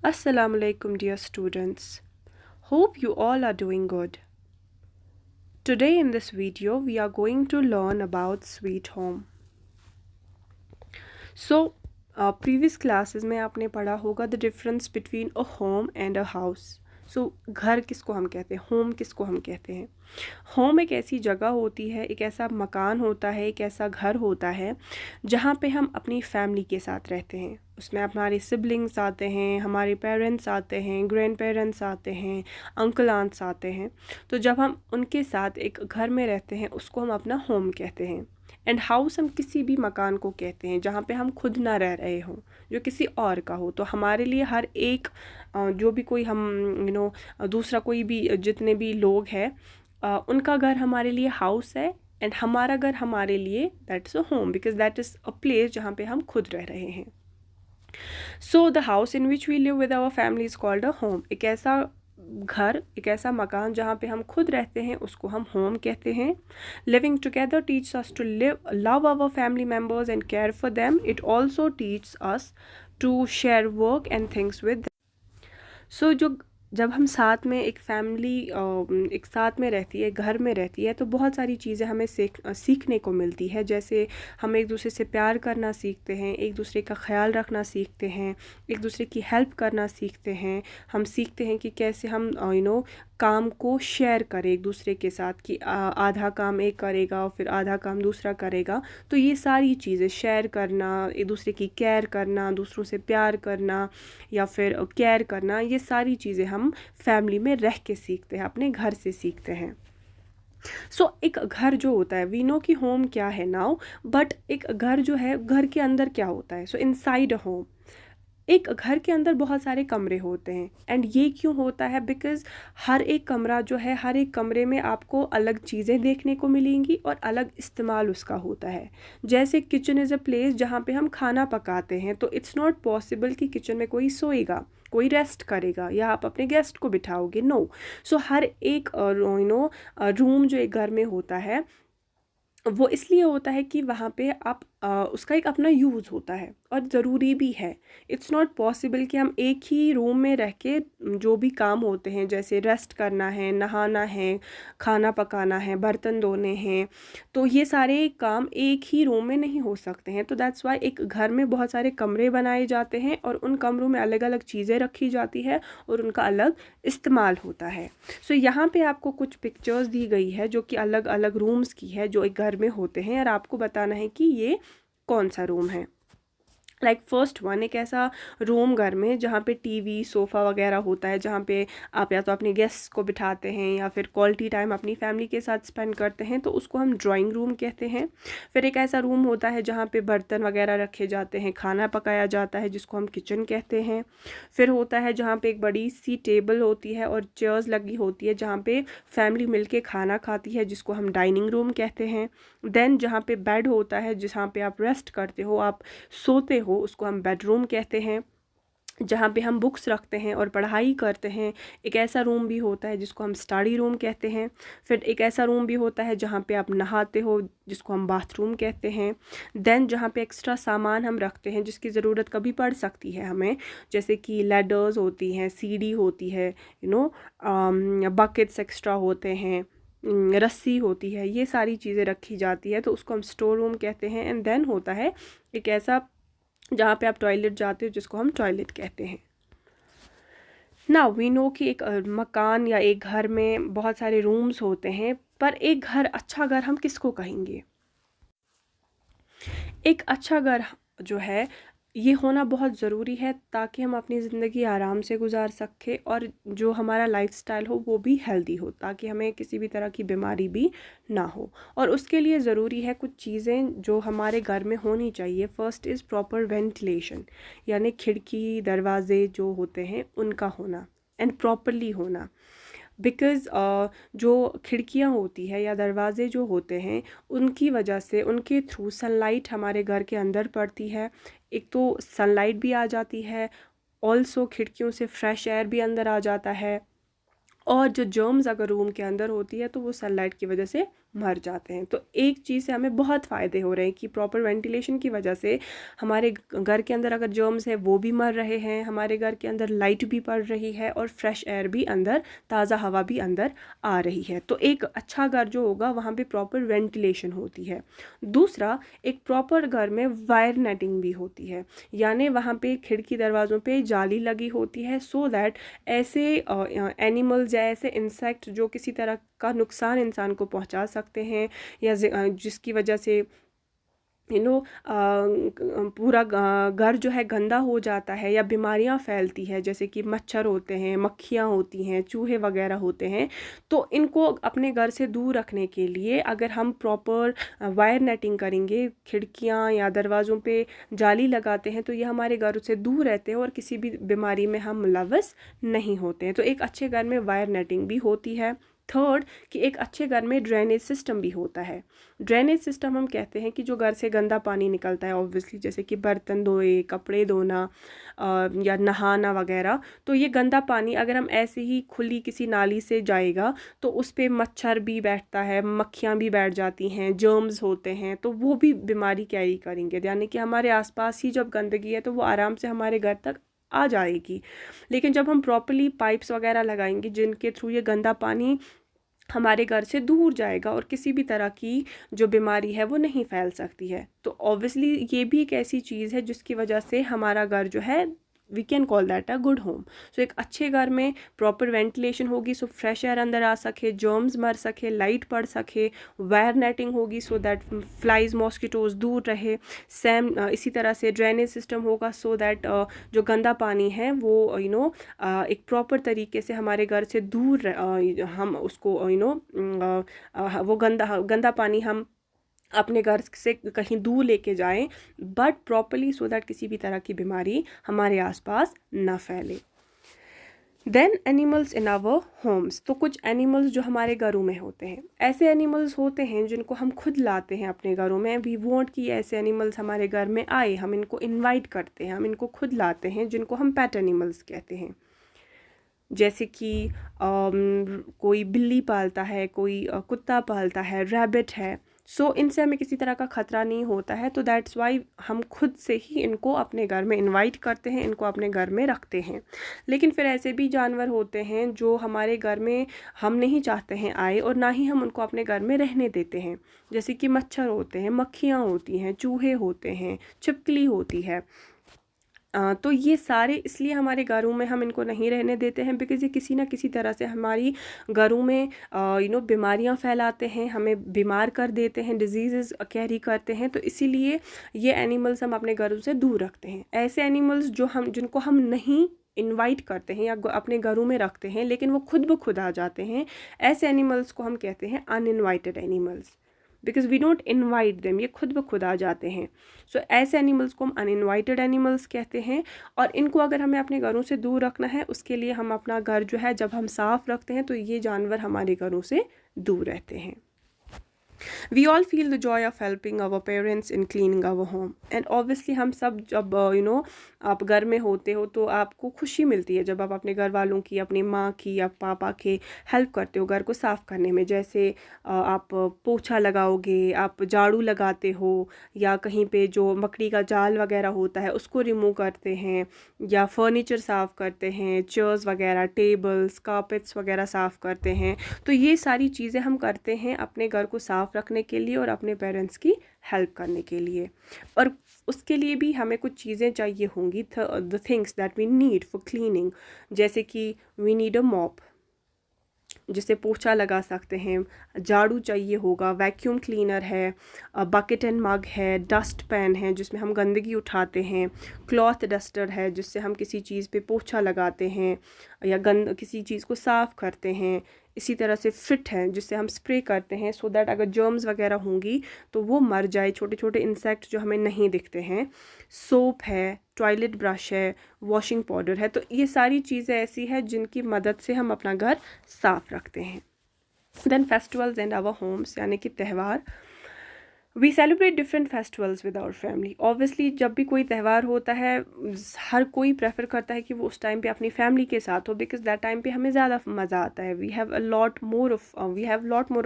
Assalamu alaikum, dear students. Hope you all are doing good. Today in this video, we are going to learn about sweet home. So, previous classes में आपने पढ़ा होगा the difference between a home and a house. So, घर किसको हम कहते हैं, home किसको हम कहते हैं. होम एक ऐसी जगह होती है, एक ऐसा मकान होता है, एक ऐसा घर होता है जहाँ पे हम अपनी फैमिली के साथ रहते हैं. उसमें हमारे सिबलिंग्स आते हैं, हमारे पेरेंट्स आते हैं, ग्रैंड पेरेंट्स आते हैं, अंकल आंट्स आते हैं. तो जब हम उनके साथ एक घर में रहते हैं उसको हम अपना होम कहते हैं. एंड हाउस हम किसी भी मकान को कहते हैं जहाँ पे हम खुद ना रह रहे हों, जो किसी और का हो. तो हमारे लिए हर एक जो भी कोई हम दूसरा कोई भी जितने भी लोग हैं उनका घर हमारे लिए हाउस है. एंड हमारा घर हमारे लिए that is a home because that is a place जहाँ पे हम खुद रह रहे हैं. So the house in which we live with our family is called a home. एक ऐसा घर, एक ऐसा मकान जहाँ पे हम खुद रहते हैं उसको हम होम कहते हैं. Living together teach us to love our family members and care for them. It also teach us to share work and things with. So जब हम साथ में एक फैमिली एक साथ में रहती है, घर में रहती है, तो बहुत सारी चीज़ें हमें सीखने को मिलती है. जैसे हम एक दूसरे से प्यार करना सीखते हैं, एक दूसरे का ख्याल रखना सीखते हैं, एक दूसरे की हेल्प करना सीखते हैं. हम सीखते हैं कि कैसे हम काम को शेयर करें एक दूसरे के साथ, कि आधा काम एक करेगा और फिर आधा काम दूसरा करेगा. तो ये सारी चीज़ें शेयर करना, एक दूसरे की केयर करना, दूसरों से प्यार करना या फिर केयर करना, ये सारी चीज़ें हम फैमिली में रह के सीखते हैं, अपने घर से सीखते हैं. सो एक घर जो होता है, वी नो कि होम क्या है नाउ, बट एक घर जो है, घर के अंदर क्या होता है. सो इनसाइड अ होम एक घर के अंदर बहुत सारे कमरे होते हैं. एंड ये क्यों होता है, बिकॉज़ हर एक कमरा जो है, हर एक कमरे में आपको अलग चीज़ें देखने को मिलेंगी और अलग इस्तेमाल उसका होता है. जैसे किचन इज़ अ प्लेस जहाँ पे हम खाना पकाते हैं, तो इट्स नॉट पॉसिबल कि किचन में कोई सोएगा, कोई रेस्ट करेगा या आप अपने गेस्ट को बिठाओगे, नो. सो हर एक रूम जो एक घर में होता है वो इसलिए होता है कि वहाँ पे आप उसका एक अपना यूज़ होता है और ज़रूरी भी है. इट्स नॉट पॉसिबल कि हम एक ही रूम में रह के जो भी काम होते हैं, जैसे रेस्ट करना है, नहाना है, खाना पकाना है, बर्तन धोने हैं, तो ये सारे काम एक ही रूम में नहीं हो सकते हैं. तो दैट्स वाई एक घर में बहुत सारे कमरे बनाए जाते हैं और उन कमरों में अलग अलग चीज़ें रखी जाती है और उनका अलग इस्तेमाल होता है. सो यहाँ पे आपको कुछ पिक्चर्स दी गई है जो कि अलग अलग रूम्स की है जो एक घर में होते हैं, और आपको बताना है कि ये कौन सा रूम है. लाइक फर्स्ट वन, एक ऐसा रूम घर में जहाँ पे टीवी, सोफ़ा वगैरह होता है, जहाँ पे आप या तो अपने गेस्ट को बिठाते हैं या फिर क्वालिटी टाइम अपनी फैमिली के साथ स्पेंड करते हैं, तो उसको हम ड्राइंग रूम कहते हैं. फिर एक ऐसा रूम होता है जहाँ पे बर्तन वगैरह रखे जाते हैं, खाना पकाया जाता है, जिसको हम किचन कहते हैं. फिर होता है जहाँ पे एक बड़ी सी टेबल होती है और चेयर्स लगी होती है जहाँ पे फैमिली मिलके खाना खाती है, जिसको हम डाइनिंग रूम कहते हैं. देन जहाँ पे बेड होता है, जहाँ पे आप रेस्ट करते हो, आप सोते हो, उसको हम बेडरूम कहते हैं. जहाँ पे हम बुक्स रखते हैं और पढ़ाई करते हैं, एक ऐसा रूम भी होता है जिसको हम स्टडी रूम कहते हैं. फिर एक ऐसा रूम भी होता है जहाँ पे आप नहाते हो, जिसको हम बाथरूम कहते हैं. देन जहाँ पे एक्स्ट्रा सामान हम रखते हैं जिसकी ज़रूरत कभी पड़ सकती है हमें, जैसे कि लैडर्स होती हैं, सीढ़ी होती है, बकेट्स एक्स्ट्रा होते हैं, रस्सी होती है, ये सारी चीज़ें रखी जाती है, तो उसको हम स्टोर रूम कहते हैं. एंड देन होता है एक ऐसा जहाँ पे आप टॉयलेट जाते हो, जिसको हम टॉयलेट कहते हैं. नाउ वी नो कि एक मकान या एक घर में बहुत सारे रूम्स होते हैं, पर एक घर, अच्छा घर हम किसको कहेंगे. एक अच्छा घर जो है, ये होना बहुत ज़रूरी है ताकि हम अपनी ज़िंदगी आराम से गुजार सकें और जो हमारा लाइफस्टाइल हो वो भी हेल्दी हो, ताकि हमें किसी भी तरह की बीमारी भी ना हो. और उसके लिए ज़रूरी है कुछ चीज़ें जो हमारे घर में होनी चाहिए. फ़र्स्ट इज़ प्रॉपर वेंटिलेशन, यानी खिड़की दरवाज़े जो होते हैं उनका होना एंड प्रॉपरली होना. बिकॉज़ जो खिड़कियाँ होती है या दरवाज़े जो होते हैं, उनकी वजह से, उनके थ्रू सनलाइट हमारे घर के अंदर पड़ती है. एक तो सनलाइट भी आ जाती है, ऑल्सो खिड़कियों से फ्रेश एयर भी अंदर आ जाता है, और जो जर्म्स अगर रूम के अंदर होती है तो वो सनलाइट की वजह से मर जाते हैं। तो एक चीज़ से हमें बहुत फ़ायदे हो रहे हैं कि प्रॉपर वेंटिलेशन की वजह से हमारे घर के अंदर अगर जर्म्स है वो भी मर रहे हैं, हमारे घर के अंदर लाइट भी पड़ रही है और फ्रेश एयर भी अंदर, ताज़ा हवा भी अंदर आ रही है। तो एक अच्छा घर जो होगा वहाँ पे प्रॉपर वेंटिलेशन होती है। दूसरा, एक प्रॉपर घर में वायर नेटिंग भी होती है, यानी वहाँ पे खिड़की दरवाज़ों पे जाली लगी होती है, सो दैट ऐसे एनिमल्स या ऐसे इंसेक्ट जो किसी तरह का नुकसान इंसान को पहुंचा सकते हैं या जिसकी वजह से पूरा घर जो है गंदा हो जाता है या बीमारियां फैलती है, जैसे कि मच्छर होते हैं, मक्खियां होती हैं, चूहे वगैरह होते हैं। तो इनको अपने घर से दूर रखने के लिए अगर हम प्रॉपर वायर नेटिंग करेंगे, खिड़कियां या दरवाज़ों पे जाली लगाते हैं, तो ये हमारे घर से दूर रहते हैं और किसी भी बीमारी में हम मुलव्वस नहीं होते हैं। तो एक अच्छे घर में वायर नेटिंग भी होती है। थर्ड, कि एक अच्छे घर में ड्रेनेज सिस्टम भी होता है। ड्रेनेज सिस्टम हम कहते हैं कि जो घर से गंदा पानी निकलता है ऑब्वियसली, जैसे कि बर्तन धोए, कपड़े धोना या नहाना वगैरह, तो ये गंदा पानी अगर हम ऐसे ही खुली किसी नाली से जाएगा तो उस पर मच्छर भी बैठता है, मक्खियाँ भी बैठ जाती हैं, जर्म्स होते हैं, तो वो भी बीमारी कैरी करेंगे। यानी कि हमारे आसपास ही जब गंदगी है तो वो आराम से हमारे घर तक आ जाएगी। लेकिन जब हम प्रॉपरली पाइप्स वगैरह लगाएंगे जिनके थ्रू ये गंदा पानी हमारे घर से दूर जाएगा और किसी भी तरह की जो बीमारी है वो नहीं फैल सकती है। तो ऑब्वियसली ये भी एक ऐसी चीज़ है जिसकी वजह से हमारा घर जो है, we can call that a good home. So एक अच्छे घर में प्रॉपर वेंटिलेशन होगी, सो फ्रेश एयर अंदर आ सके, जर्म्स मर सके, लाइट पड़ सके, वायर नेटिंग होगी सो दैट फ्लाइज मॉस्किटोज दूर रहे। सेम इसी तरह से ड्रेनेज सिस्टम होगा सो दैट जो गंदा पानी है वो एक प्रॉपर तरीके से हमारे घर से दूर हम उसको वो गंदा गंदा पानी हम अपने घर से कहीं दूर लेके जाएं, बट प्रॉपरली, सो दैट किसी भी तरह की बीमारी हमारे आसपास ना फैले। Then animals in our homes. तो कुछ एनिमल्स जो हमारे घरों में होते हैं, ऐसे एनिमल्स होते हैं जिनको हम खुद लाते हैं अपने घरों में। वी वॉन्ट कि ऐसे एनिमल्स हमारे घर में आए, हम इनको इनवाइट करते हैं, हम इनको खुद लाते हैं, जिनको हम पेट एनिमल्स कहते हैं। जैसे कि कोई बिल्ली पालता है, कोई कुत्ता पालता है, रैबिट है। सो इनसे हमें किसी तरह का ख़तरा नहीं होता है, तो दैट्स वाई हम खुद से ही इनको अपने घर में इनवाइट करते हैं, इनको अपने घर में रखते हैं। लेकिन फिर ऐसे भी जानवर होते हैं जो हमारे घर में हम नहीं चाहते हैं आए और ना ही हम उनको अपने घर में रहने देते हैं, जैसे कि मच्छर होते हैं, मक्खियाँ होती हैं, चूहे होते हैं, छिपकली होती है। तो ये सारे इसलिए हमारे घरों में हम इनको नहीं रहने देते हैं बिकॉज़ ये किसी ना किसी तरह से हमारी घरों में बीमारियां फैलाते हैं, हमें बीमार कर देते हैं, डिजीज़ कैरी करते हैं। तो इसीलिए ये एनिमल्स हम अपने घरों से दूर रखते हैं। ऐसे एनिमल्स जिनको हम नहीं इनवाइट करते हैं या अपने घरों में रखते हैं लेकिन वो खुद ब खुद आ जाते हैं, ऐसे एनिमल्स को हम कहते हैं uninvited animals, because we don't invite them, ये खुद ब खुद आ जाते हैं। सो ऐसे एनिमल्स को हम अनइनवाइटेड एनिमल्स कहते हैं। और इनको अगर हमें अपने घरों से दूर रखना है, उसके लिए हम अपना घर जो है जब हम साफ़ रखते हैं तो ये जानवर हमारे घरों से दूर रहते हैं। We all feel the joy of helping our parents in cleaning our home and obviously हम सब जब आप घर में होते हो तो आपको खुशी मिलती है जब आप अपने घर वालों की, अपनी माँ की या पापा के हेल्प करते हो घर को साफ़ करने में। जैसे आप पोछा लगाओगे, आप झाड़ू लगाते हो, या कहीं पे जो मकड़ी का जाल वगैरह होता है उसको रिमूव करते हैं, या फर्नीचर साफ़ करते हैं, चेयर्स वगैरह, टेबल्स, कारपेट्स वगैरह साफ़ करते हैं। तो ये सारी चीज़ें हम करते हैं अपने घर को साफ़ रखने के लिए और अपने पेरेंट्स की हेल्प करने के लिए। और उसके लिए भी हमें कुछ चीज़ें चाहिए होंगी, the things that we need for cleaning, जैसे कि वी नीड अ मॉप जिससे पोछा लगा सकते हैं, झाड़ू चाहिए होगा, वैक्यूम क्लीनर है, बकेट एंड मग है, डस्ट पैन है जिसमें हम गंदगी उठाते हैं, क्लॉथ डस्टर है जिससे हम किसी चीज़ पे पोछा लगाते हैं या किसी चीज़ को साफ़ करते हैं। इसी तरह से फिट है जिससे हम स्प्रे करते हैं सो दैट अगर जर्म्स वगैरह होंगी तो वो मर जाए, छोटे छोटे इंसेक्ट जो हमें नहीं दिखते हैं। सोप है, टॉयलेट ब्रश है, वॉशिंग पाउडर है। तो ये सारी चीज़ें ऐसी है जिनकी मदद से हम अपना घर साफ़ रखते हैं। Then festivals and our homes, यानी कि त्यौहार। We celebrate different festivals with our family. Obviously जब भी कोई त्यौहार होता है हर कोई प्रेफर करता है कि वो उस टाइम पे अपनी फैमिली के साथ हो, बिकॉज दैट टाइम पे हमें ज़्यादा मज़ा आता है। We have lot more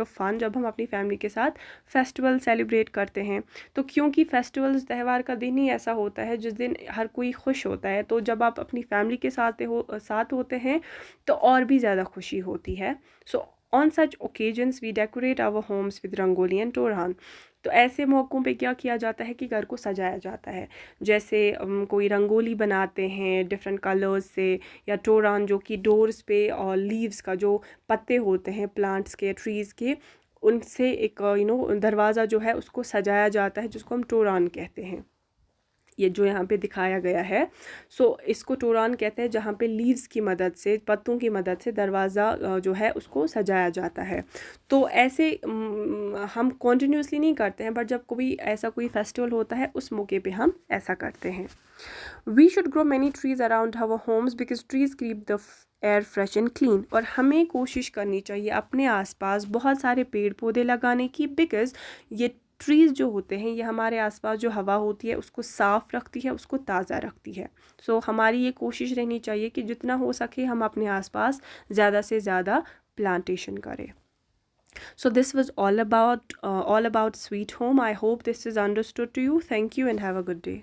of fun जब हम अपनी फैमिली के साथ फेस्टिवल सेलिब्रेट करते हैं। तो क्योंकि फेस्टिवल्स त्यौहार का दिन ही ऐसा होता है जिस दिन हर कोई खुश होता है, तो जब आप अपनी फैमिली के साथ होते हैं तो और भी ज़्यादा खुशी होती है। So on such occasions we decorate our homes with rangoli and toran. तो ऐसे मौक़ों पे क्या किया जाता है कि घर को सजाया जाता है, जैसे कोई रंगोली बनाते हैं डिफरेंट कलर्स से, या तोरण जो कि डोर्स पे और लीव्स का जो पत्ते होते हैं प्लांट्स के ट्रीज़ के, उनसे एक दरवाज़ा जो है उसको सजाया जाता है, जिसको हम तोरण कहते हैं। ये जो यहाँ पे दिखाया गया है, सो इसको तोरण कहते हैं, जहाँ पे लीव्स की मदद से, पत्तों की मदद से दरवाज़ा जो है उसको सजाया जाता है। तो ऐसे हम कॉन्टिन्यूसली नहीं करते हैं, बट जब कोई फेस्टिवल होता है उस मौके पे हम ऐसा करते हैं। We should grow many trees around our homes because trees keep the air fresh and clean. और हमें कोशिश करनी चाहिए अपने आसपास बहुत सारे पेड़ पौधे लगाने की, बिकॉज़ ये ट्रीज़ जो होते हैं ये हमारे आसपास जो हवा होती है उसको साफ़ रखती है, उसको ताज़ा रखती है। सो हमारी ये कोशिश रहनी चाहिए कि जितना हो सके हम अपने आसपास ज़्यादा से ज़्यादा प्लांटेशन करें। So this was all about Sweet Home. I hope this is understood to you. Thank you and have a good day.